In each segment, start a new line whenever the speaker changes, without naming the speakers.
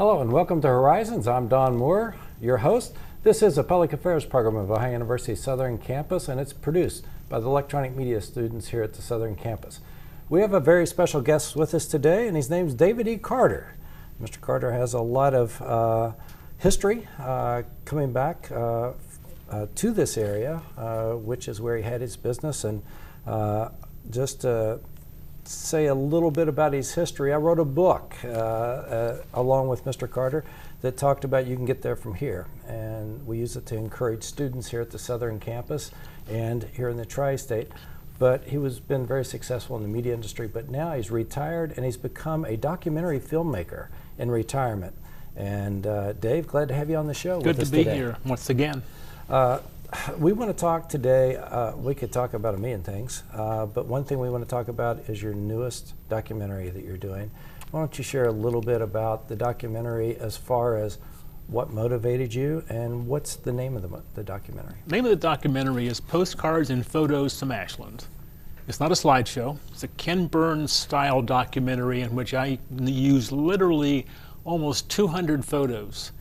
Hello and welcome to Horizons. I'm Don Moore, your host. This is a public affairs program of Ohio University's Southern Campus, and it's produced by the electronic media students here at the Southern Campus. We have a very special guest with us today, and his name's David E. Carter. Mr. Carter has a lot of history coming back to this area, which is where he had his business. And just to say a little bit about his history, I wrote a book along with Mr. Carter that talked about you can get there from here. And we use it to encourage students here at the Southern Campus and here in the Tri-State. But he has been very successful in the media industry, but now he's retired and he's become a documentary filmmaker in retirement. And Dave, glad to have you on the show with us today.
Good to be here once again.
We want to talk today, we could talk about a million things, but one thing we want to talk about is your newest documentary that you're doing. Why don't you share a little bit about the documentary as far as what motivated you and what's the name of the documentary?
The name of the documentary is Postcards and Photos from Ashland. It's not a slideshow. It's a Ken Burns style documentary in which I use literally almost 200 photos,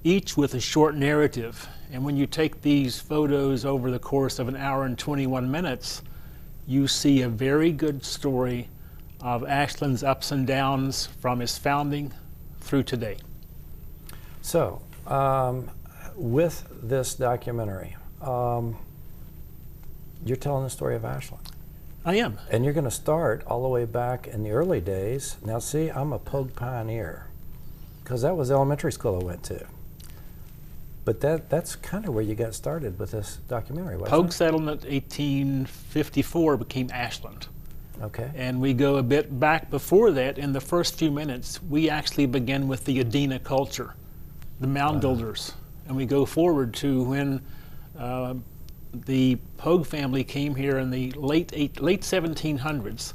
each with a short narrative. And when you take these photos over the course of an hour and 21 minutes, you see a very good story of Ashland's ups and downs from its founding through today.
So, with this documentary, you're telling the story of Ashland.
I am.
And you're going to start all the way back in the early days. Now see, I'm a Pogue pioneer, because that was the elementary school I went to. But that's kind of where you got started with this documentary, wasn't it?
Pogue settlement 1854 became Ashland.
Okay.
And we go a bit back before that. In the first few minutes, we actually begin with the Adena culture, the mound builders. And we go forward to when the Pogue family came here in the late 1700s.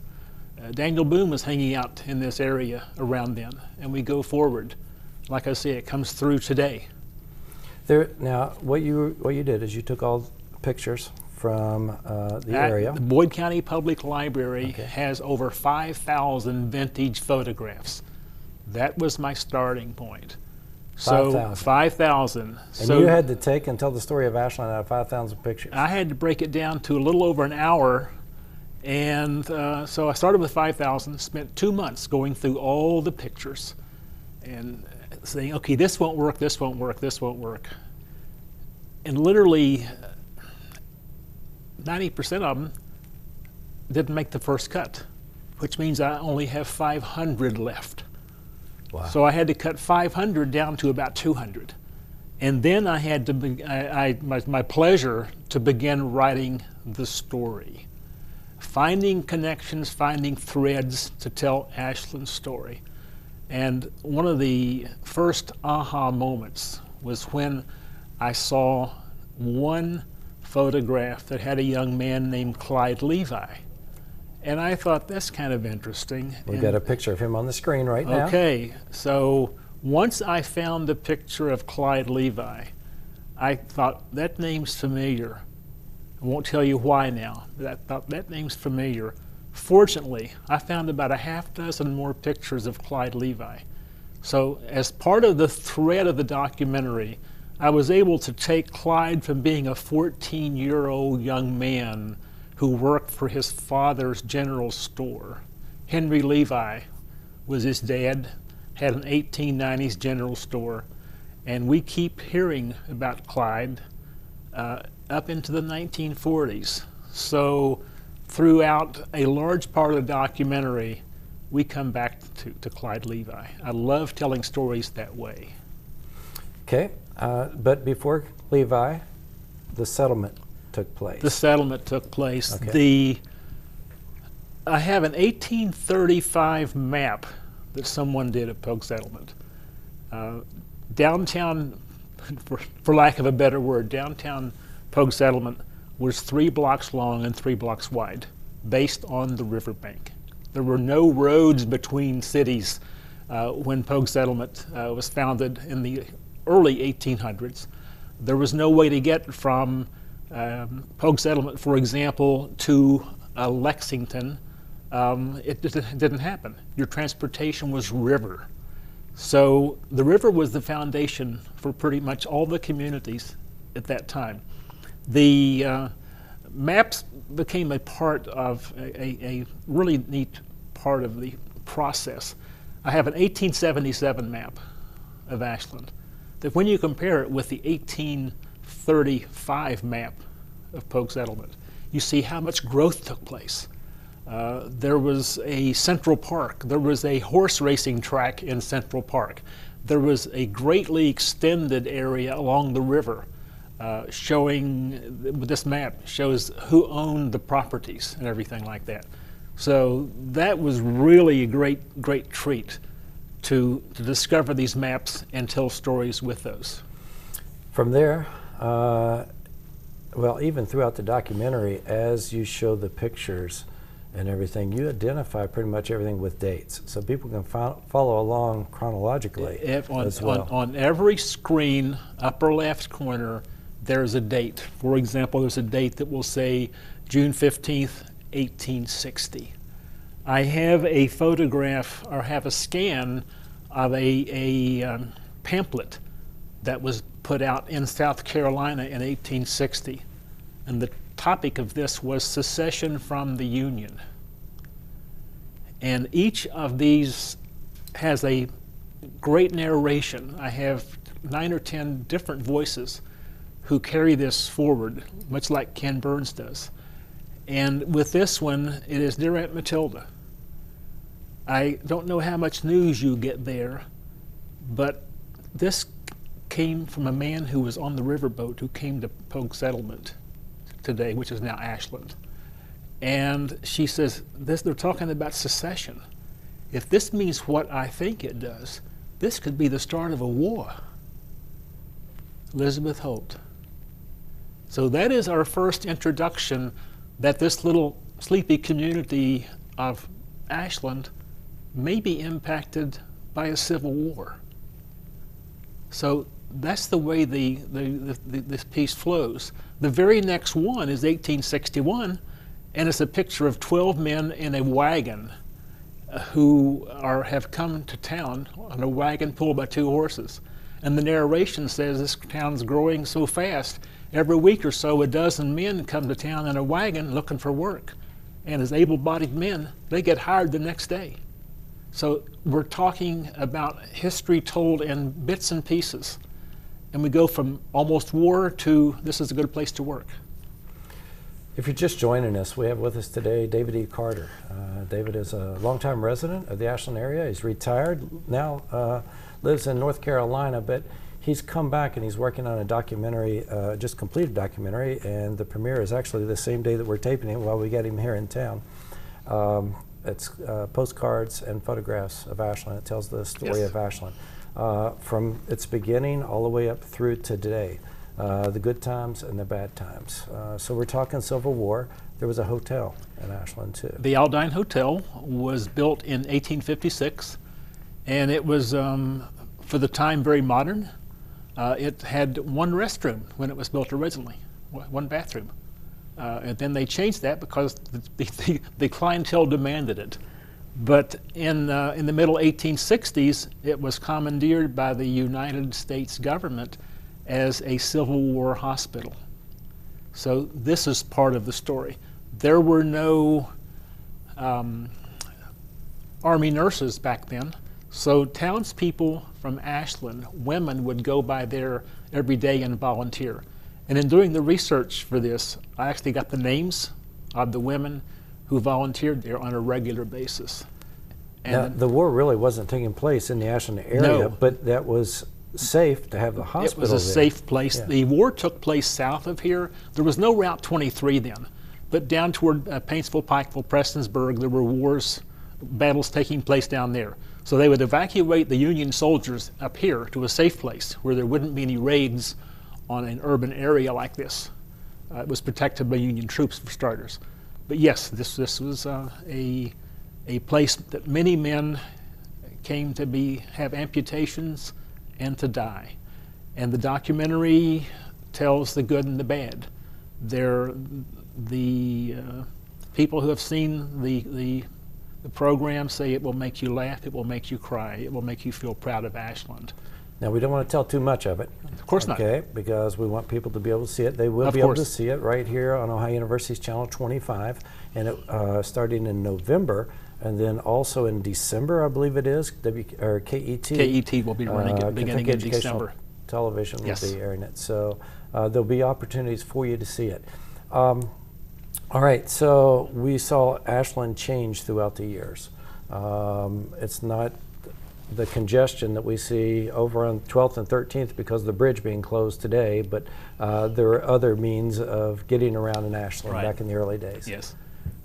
Daniel Boone was hanging out in this area around then. And we go forward. Like I say, it comes through today.
Now, what you did is you took all the pictures from the area.
The Boyd County Public Library has over 5,000 vintage photographs. That was my starting point.
5,000.
5,000.
And you had to take and tell the story of Ashland out of 5,000 pictures.
I had to break it down to a little over an hour. And so I started with 5,000, spent 2 months going through all the pictures and saying, okay, this won't work, this won't work, this won't work. And literally 90% of them didn't make the first cut, which means I only have 500 left.
Wow.
So I had to cut 500 down to about 200. And then I had to, my pleasure to begin writing the story. Finding connections, finding threads to tell Ashland's story. And one of the first aha moments was when I saw one photograph that had a young man named Clyde Levi. And I thought, that's kind of interesting.
We've got a picture of him on the screen right now.
Okay, so once I found the picture of Clyde Levi, I thought, that name's familiar. I won't tell you why now, but I thought, that name's familiar. Fortunately, I found about a half dozen more pictures of Clyde Levi. So as part of the thread of the documentary, I was able to take Clyde from being a 14-year-old young man who worked for his father's general store. Henry Levi was his dad, had an 1890s general store, and we keep hearing about Clyde up into the 1940s. So throughout a large part of the documentary, we come back to Clyde Levi. I love telling stories that way.
Okay, but before Levi, the settlement took place.
The settlement took place.
Okay.
I have an 1835 map that someone did at Pogue Settlement. Downtown, for lack of a better word, downtown Pogue Settlement was 3 blocks long and 3 blocks wide, based on the riverbank. There were no roads between cities when Pogue Settlement was founded in the early 1800s. There was no way to get from Pogue Settlement, for example, to Lexington. It didn't happen. Your transportation was river. So the river was the foundation for pretty much all the communities at that time. The maps became a part of a really neat part of the process. I have an 1877 map of Ashland that when you compare it with the 1835 map of Polk Settlement, you see how much growth took place. There was a Central Park. There was a horse racing track in Central Park. There was a greatly extended area along the river showing, this map shows who owned the properties and everything like that. So that was really a great treat to discover these maps and tell stories with those.
From there, well, even throughout the documentary, as you show the pictures and everything, you identify pretty much everything with dates, so people can follow along chronologically as well.
On every screen, upper left corner, there's a date. For example, there's a date that will say June 15th, 1860. I have a photograph, or have a scan of a pamphlet that was put out in South Carolina in 1860. And the topic of this was secession from the Union. And each of these has a great narration. I have 9 or 10 different voices who carry this forward, much like Ken Burns does. And with this one, it is Dear Aunt Matilda. I don't know how much news you get there, but this came from a man who was on the riverboat who came to Polk Settlement today, which is now Ashland. And she says, they're talking about secession. If this means what I think it does, this could be the start of a war. Elizabeth Holt. So that is our first introduction that this little sleepy community of Ashland may be impacted by a civil war. So that's the way this piece flows. The very next one is 1861, and it's a picture of 12 men in a wagon who have come to town on a wagon pulled by 2 horses. And the narration says this town's growing so fast, every week or so a dozen men come to town in a wagon looking for work. And as able-bodied men, they get hired the next day. So we're talking about history told in bits and pieces. And we go from almost war to this is a good place to work.
If you're just joining us, we have with us today David E. Carter. David is a longtime resident of the Ashland area. He's retired now, lives in North Carolina, but he's come back and he's working on a documentary, just completed documentary, and the premiere is actually the same day that we're taping it while we get him here in town. It's Postcards and Photographs of Ashland. It tells the story of Ashland from its beginning all the way up through to today, the good times and the bad times. So we're talking Civil War. There was a hotel in Ashland too.
The Aldine Hotel was built in 1856, and it was, for the time, very modern. It had 1 restroom when it was built originally, 1 bathroom. And then they changed that because the clientele demanded it. But in the middle 1860s, it was commandeered by the United States government as a Civil War hospital. So this is part of the story. There were no Army nurses back then, so townspeople from Ashland, women, would go by there every day and volunteer. And in doing the research for this, I actually got the names of the women who volunteered there on a regular basis. And
now, the war really wasn't taking place in the Ashland area,
no,
but that was safe to have the hospital there.
It was a safe place. Yeah. The war took place south of here. There was no Route 23 then, but down toward Paintsville, Pikeville, Prestonsburg, there were battles taking place down there. So they would evacuate the Union soldiers up here to a safe place where there wouldn't be any raids on an urban area like this. It was protected by Union troops for starters. But yes, this was a place that many men came to have amputations and to die. And the documentary tells the good and the bad. The people who have seen the The programs say it will make you laugh, it will make you cry, it will make you feel proud of Ashland.
Now, we don't want to tell too much of it.
Of course not.
Okay, because we want people to be able to see it. They will be able to see it right here on Ohio University's Channel 25, and it, starting in November, and then also in December, I believe it is, KET.
KET will be running it beginning in December.
Television will be airing it. So there'll be opportunities for you to see it. All right, so we saw Ashland change throughout the years. It's not the congestion that we see over on 12th and 13th because of the bridge being closed today, but there are other means of getting around in Ashland back in the early days.
Yes.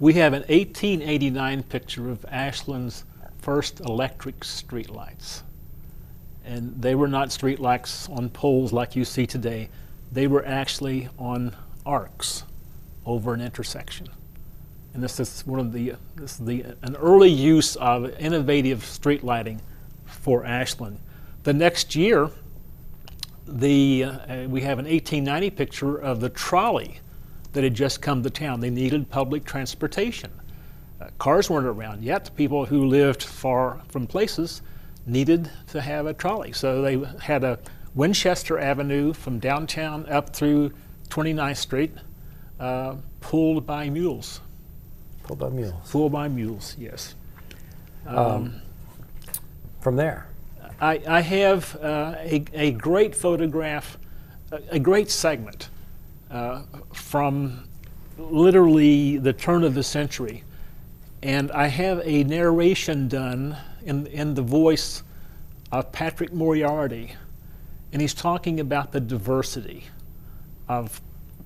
We have an 1889 picture of Ashland's first electric streetlights. And they were not streetlights on poles like you see today. They were actually on arcs over an intersection. And this is an early use of innovative street lighting for Ashland. The next year, we have an 1890 picture of the trolley that had just come to town. They needed public transportation. Cars weren't around yet. People who lived far from places needed to have a trolley. So they had a Winchester Avenue from downtown up through 29th Street, pulled by mules.
Pulled by mules.
Pulled by mules, yes.
From there,
I have a great photograph, a great segment from literally the turn of the century. And I have a narration done in the voice of Patrick Moriarty. And he's talking about the diversity of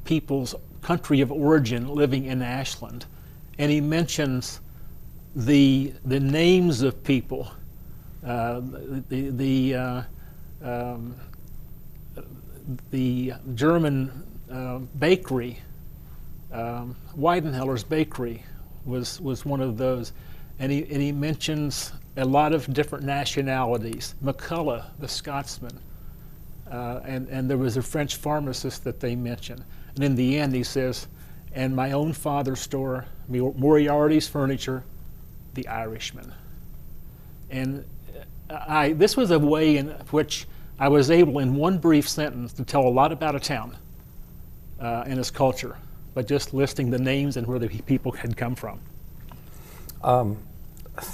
people's country of origin living in Ashland. And he mentions the names of people, the German bakery, Weidenheller's Bakery was one of those, and he mentions a lot of different nationalities. McCullough, the Scotsman, and there was a French pharmacist that they mention. And in the end, he says, "And my own father's store, Moriarty's Furniture, the Irishman." And this was a way in which I was able, in one brief sentence, to tell a lot about a town and its culture, but just listing the names and where the people had come from.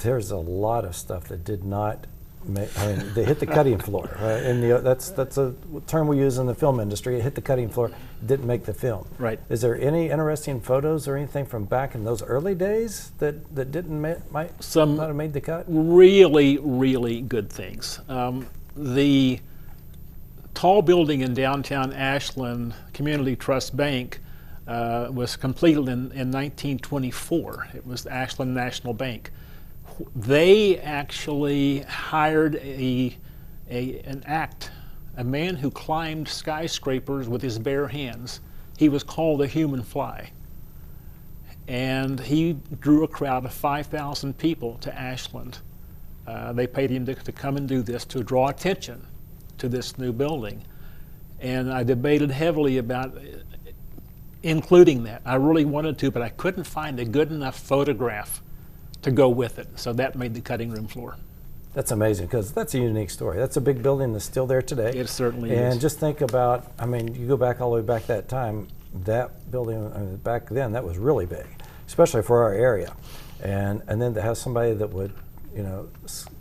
There's a lot of stuff that did not make, I mean, they hit the cutting floor. Right? And that's a term we use in the film industry. It hit the cutting floor, didn't make the film.
Right.
Is there any interesting photos or anything from back in those early days that didn't might not have made the cut?
Really, really good things. The tall building in downtown Ashland, Community Trust Bank, was completed in 1924. It was the Ashland National Bank. They actually hired a man who climbed skyscrapers with his bare hands. He was called a human fly. And he drew a crowd of 5,000 people to Ashland. They paid him to come and do this, to draw attention to this new building. And I debated heavily about including that. I really wanted to, but I couldn't find a good enough photograph to go with it. So that made the cutting room floor.
That's amazing, because that's a unique story. That's a big building that's still there today.
It certainly is.
And just think about, I mean, you go back all the way back that time, that building, back then, that was really big, especially for our area. And then to have somebody that would, you know,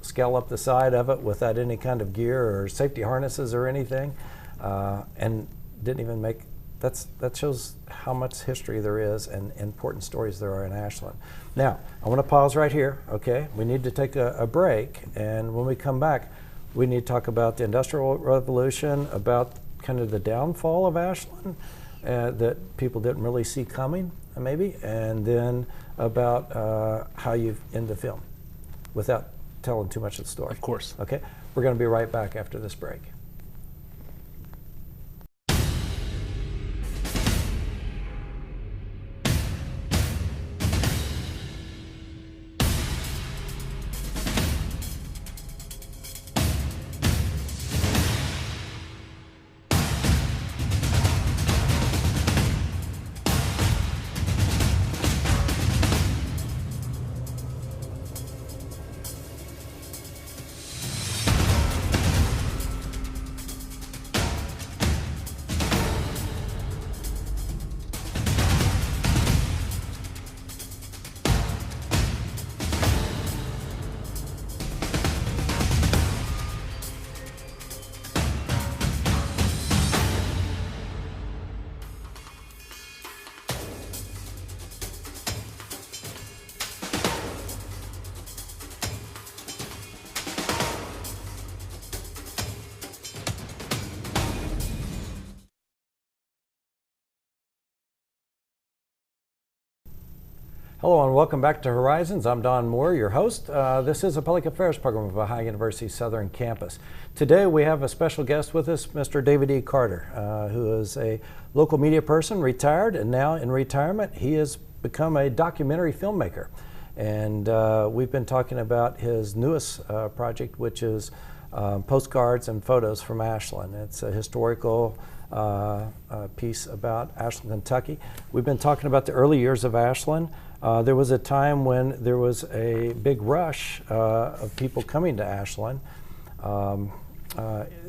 scale up the side of it without any kind of gear or safety harnesses or anything, and didn't even make, that shows how much history there is and important stories there are in Ashland. Now, I want to pause right here, okay? We need to take a break, and when we come back, we need to talk about the Industrial Revolution, about kind of the downfall of Ashland that people didn't really see coming, maybe, and then about how you end the film without telling too much of the story.
Of course.
Okay? We're going to be right back after this break. Hello and welcome back to Horizons. I'm Don Moore, your host. This is a Public Affairs program of Ohio University Southern Campus. Today we have a special guest with us, Mr. David E. Carter, who is a local media person, retired, and now in retirement he has become a documentary filmmaker. And we've been talking about his newest project, which is Postcards and Photos from Ashland. It's a historical piece about Ashland, Kentucky. We've been talking about the early years of Ashland. There was a time when there was a big rush of people coming to Ashland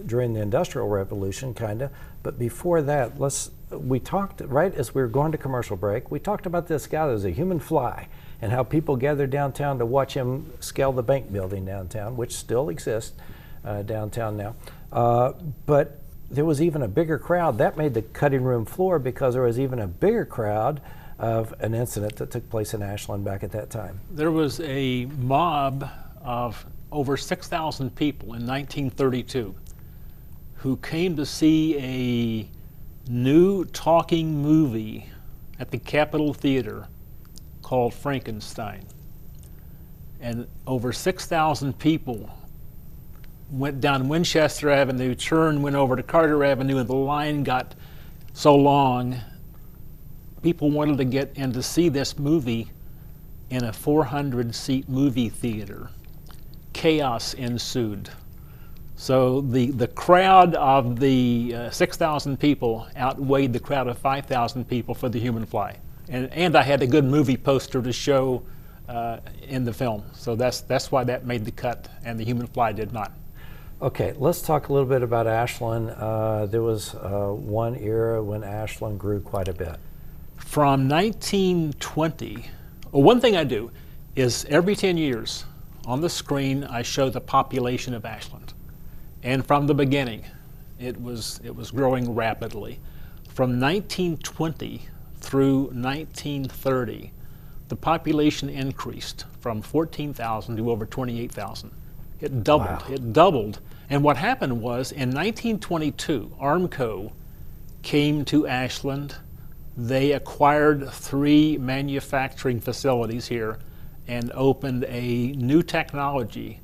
during the Industrial Revolution, kind of. But before that, we talked, right as we were going to commercial break, we talked about this guy that was a human fly and how people gathered downtown to watch him scale the bank building downtown, which still exists downtown now. But there was even a bigger crowd. That made the cutting room floor because there was even a bigger crowd of an incident that took place in Ashland back at that time.
There was a mob of over 6,000 people in 1932 who came to see a new talking movie at the Capitol Theater called Frankenstein. And over 6,000 people went down Winchester Avenue, turned, went over to Carter Avenue, and the line got so long people wanted to get in to see this movie in a 400-seat movie theater. Chaos ensued. So the crowd of the 6,000 people outweighed the crowd of 5,000 people for the human fly. And I had a good movie poster to show in the film. So that's why that made the cut and the human fly did not.
Okay, let's talk a little bit about Ashland. There was one era when Ashland grew quite a bit.
From 1920, well, one thing I do is every 10 years on the screen I show the population of Ashland. And from the beginning, it was growing rapidly. From 1920 through 1930, the population increased from 14,000 to over 28,000. It doubled. Wow. It doubled. And what happened was in 1922, Armco came to Ashland. They acquired 3 manufacturing facilities here and opened a new technology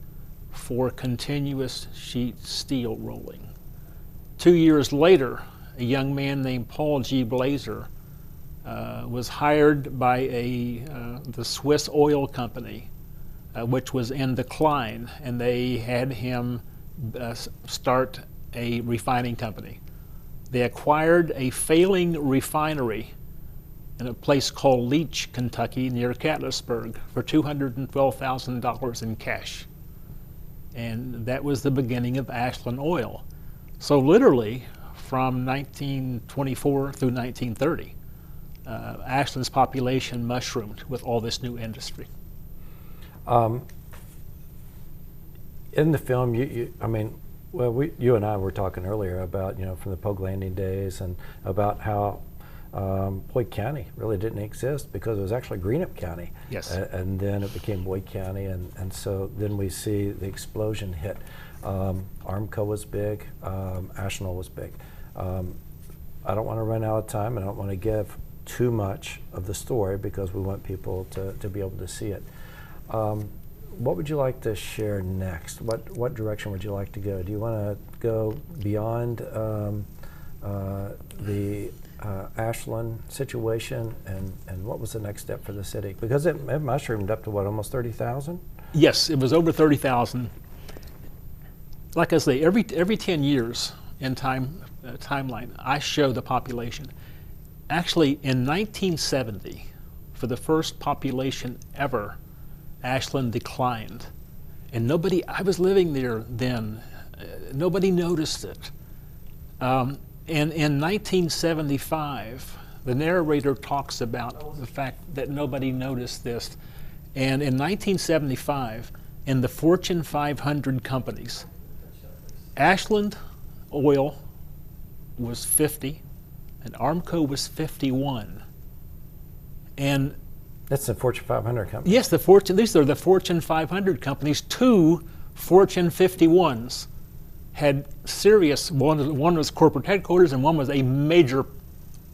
for continuous sheet steel rolling. 2 years later, a young man named Paul G. Blazer was hired by the Swiss oil company, which was in decline, and they had him start a refining company. They acquired a failing refinery in a place called Leach, Kentucky, near Catlettsburg, for $212,000 in cash. And that was the beginning of Ashland Oil. So literally, from 1924 through 1930, Ashland's population mushroomed with all this new industry.
In the film, you and I were talking earlier about, from the Pogue Landing days and about how Boyd County really didn't exist because it was actually Greenup County.
Yes.
And then it became Boyd County, and so then we see the explosion hit. Armco was big, Ashland was big. I don't want to run out of time, and I don't want to give too much of the story because we want people to be able to see it. What would you like to share next? What direction would you like to go? Do you want to go beyond the Ashland situation, and what was the next step for the city? Because it mushroomed up to what, almost 30,000?
Yes, it was over 30,000. Like I say, every 10 years in timeline, I show the population. Actually, in 1970, for the first population ever, Ashland declined. And I was living there then, nobody noticed it. And in 1975, the narrator talks about the fact that nobody noticed this. And in 1975, in the Fortune 500 companies, Ashland Oil was 50, and Armco was 51. And
that's the Fortune 500 company.
Yes, these are the Fortune 500 companies. 2 Fortune 51s had serious, one was corporate headquarters and one was a major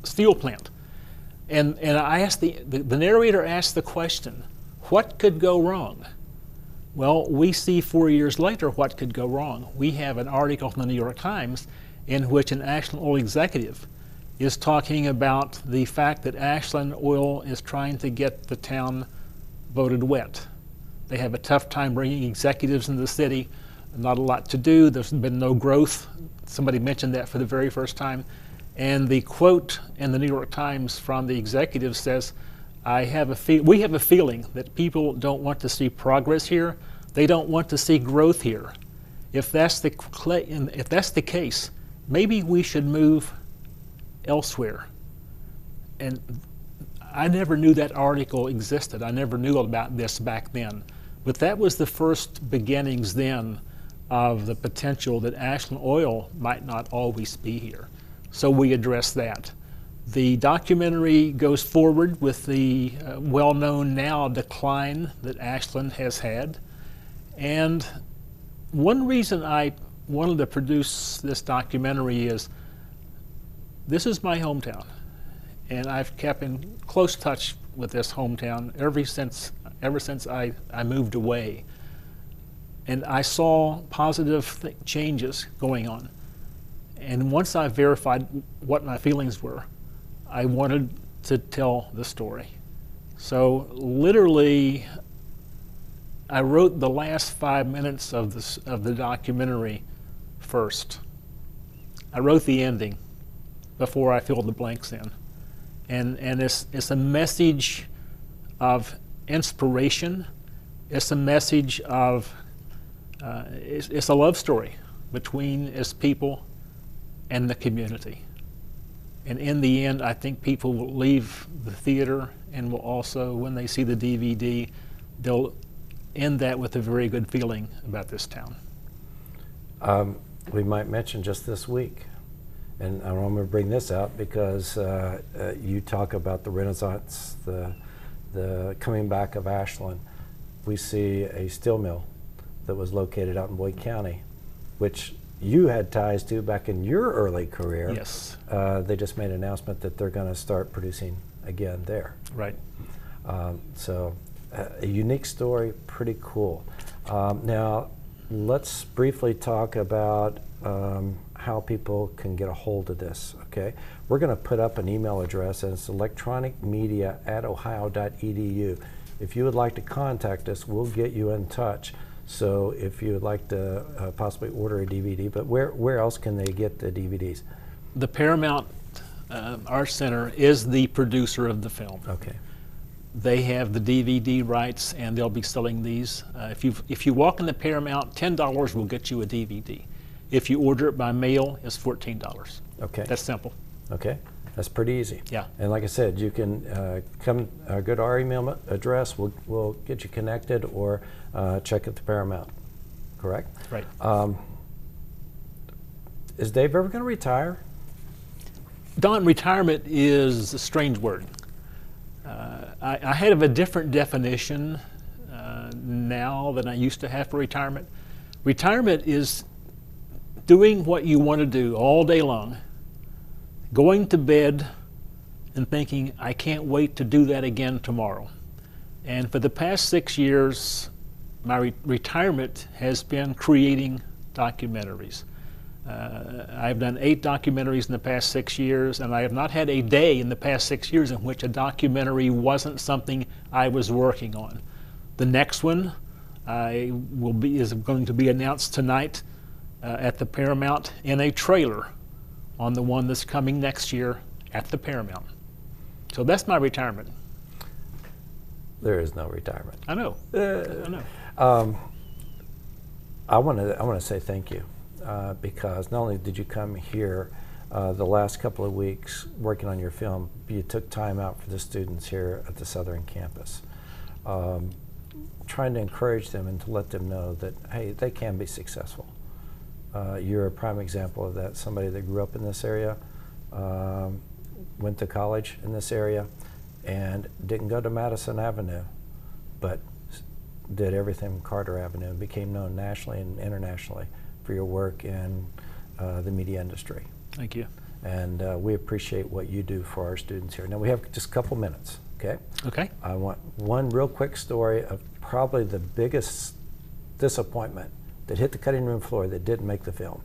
steel plant. And I asked the narrator asked the question, what could go wrong? Well, we see 4 years later what could go wrong. We have an article from the New York Times in which an Ashland Oil executive is talking about the fact that Ashland Oil is trying to get the town voted wet. They have a tough time bringing executives into the city, not a lot to do, there's been no growth. Somebody mentioned that for the very first time. And the quote in the New York Times from the executive says, we have a feeling that people don't want to see progress here. They don't want to see growth here. If that's the case, maybe we should move elsewhere. And I never knew that article existed. I never knew about this back then. But that was the first beginnings then of the potential that Ashland Oil might not always be here. So we addressed that. The documentary goes forward with the well-known now decline that Ashland has had. And one reason I wanted to produce this documentary is this is my hometown. And I've kept in close touch with this hometown ever since I moved away. And I saw positive changes going on. And once I verified what my feelings were, I wanted to tell the story. So literally, I wrote the last 5 minutes of the documentary first. I wrote the ending before I filled the blanks in. And it's a message of inspiration. It's a message of, it's a love story between its people and the community. And in the end, I think people will leave the theater and will also, when they see the DVD, they'll end that with a very good feeling about this town.
We might mention just this week, and I want to bring this out because you talk about the Renaissance, the coming back of Ashland. We see a steel mill that was located out in Boyd County, which you had ties to back in your early career.
Yes.
They just made an announcement that they're going to start producing again there.
Right.
So a unique story, pretty cool. Now, let's briefly talk about how people can get a hold of this, okay? We're going to put up an email address, and it's electronicmedia@ohio.edu. If you would like to contact us, we'll get you in touch. So if you would like to possibly order a DVD, but where else can they get the DVDs?
The Paramount Arts Center is the producer of the film.
Okay.
They have the DVD rights, and they'll be selling these. If you walk in the Paramount, $10 will get you a DVD. If you order it by mail, it's $14.
Okay.
That's simple.
Okay. That's pretty easy.
Yeah.
And like I said, you can come go to our email address. We'll get you connected, or check at the Paramount. Correct?
Right.
Is Dave ever going to retire?
Don, retirement is a strange word. I have a different definition now than I used to have for retirement. Retirement is doing what you want to do all day long, going to bed and thinking, I can't wait to do that again tomorrow. And for the past 6 years, my retirement has been creating documentaries. I've done 8 documentaries in the past 6 years, and I have not had a day in the past 6 years in which a documentary wasn't something I was working on. The next one is going to be announced tonight at the Paramount in a trailer on the one that's coming next year at the Paramount. So that's my retirement.
There is no retirement.
I know. I know.
I want to say thank you because not only did you come here the last couple of weeks working on your film, but you took time out for the students here at the Southern Campus, trying to encourage them and to let them know that, hey, they can be successful. You're a prime example of that. Somebody that grew up in this area, went to college in this area, and didn't go to Madison Avenue, but did everything from Carter Avenue and became known nationally and internationally for your work in the media industry.
Thank you.
And we appreciate what you do for our students here. Now we have just a couple minutes, okay?
Okay.
I want one real quick story of probably the biggest disappointment that hit the cutting room floor that didn't make the film.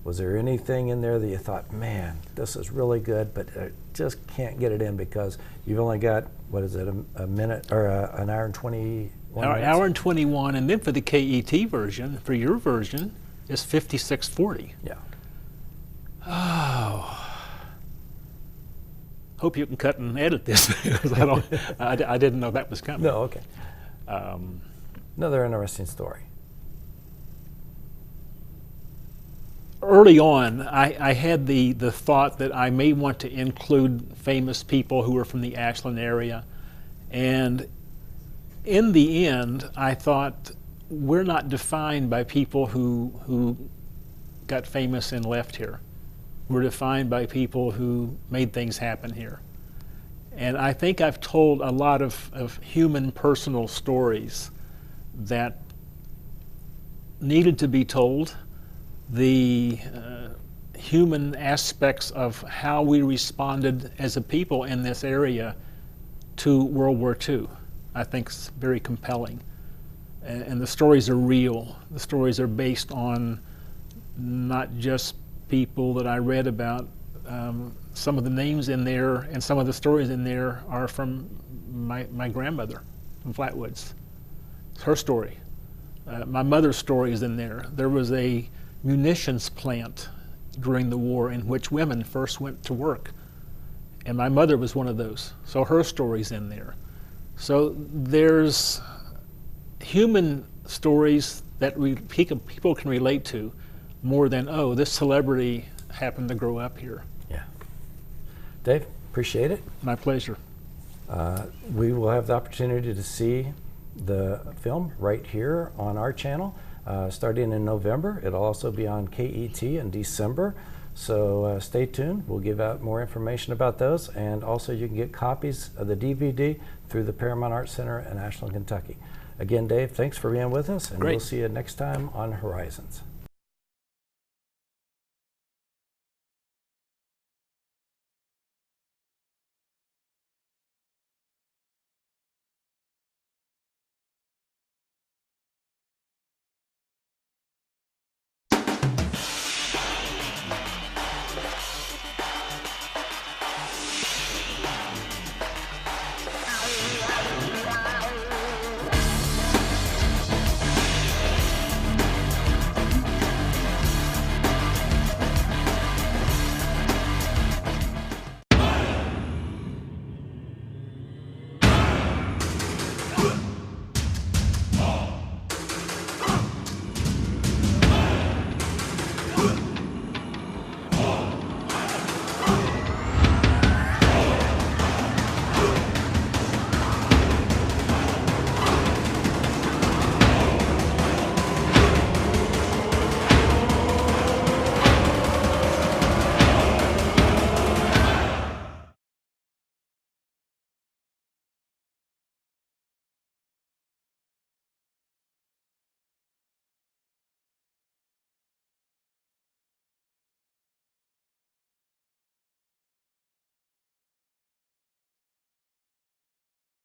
Was there anything in there that you thought, man, this is really good, but I just can't get it in because you've only got, what is it, a minute or an hour and 21 minutes?
Hour and 21, and then for the KET version, for your version, it's 56:40.
Yeah.
Oh. Hope you can cut and edit this because I didn't know that was coming.
No, okay. Another interesting story.
Early on, I had the thought that I may want to include famous people who are from the Ashland area. And in the end, I thought we're not defined by people who got famous and left here. We're defined by people who made things happen here. And I think I've told a lot of human personal stories that needed to be told. The human aspects of how we responded as a people in this area to World War II, I think is very compelling. And the stories are real. The stories are based on not just people that I read about. Some of the names in there and some of the stories in there are from my grandmother from Flatwoods. It's her story. My mother's story is in there. There was a munitions plant during the war in which women first went to work. And my mother was one of those. So her story's in there. So there's human stories that people can relate to more than, oh, this celebrity happened to grow up here.
Yeah. Dave, appreciate it.
My pleasure.
We will have the opportunity to see the film right here on our channel. Starting in November. It'll also be on KET in December. So stay tuned. We'll give out more information about those. And also you can get copies of the DVD through the Paramount Arts Center in Ashland, Kentucky. Again, Dave, thanks for being with us. And
Great.
we'll see you next time on Horizons.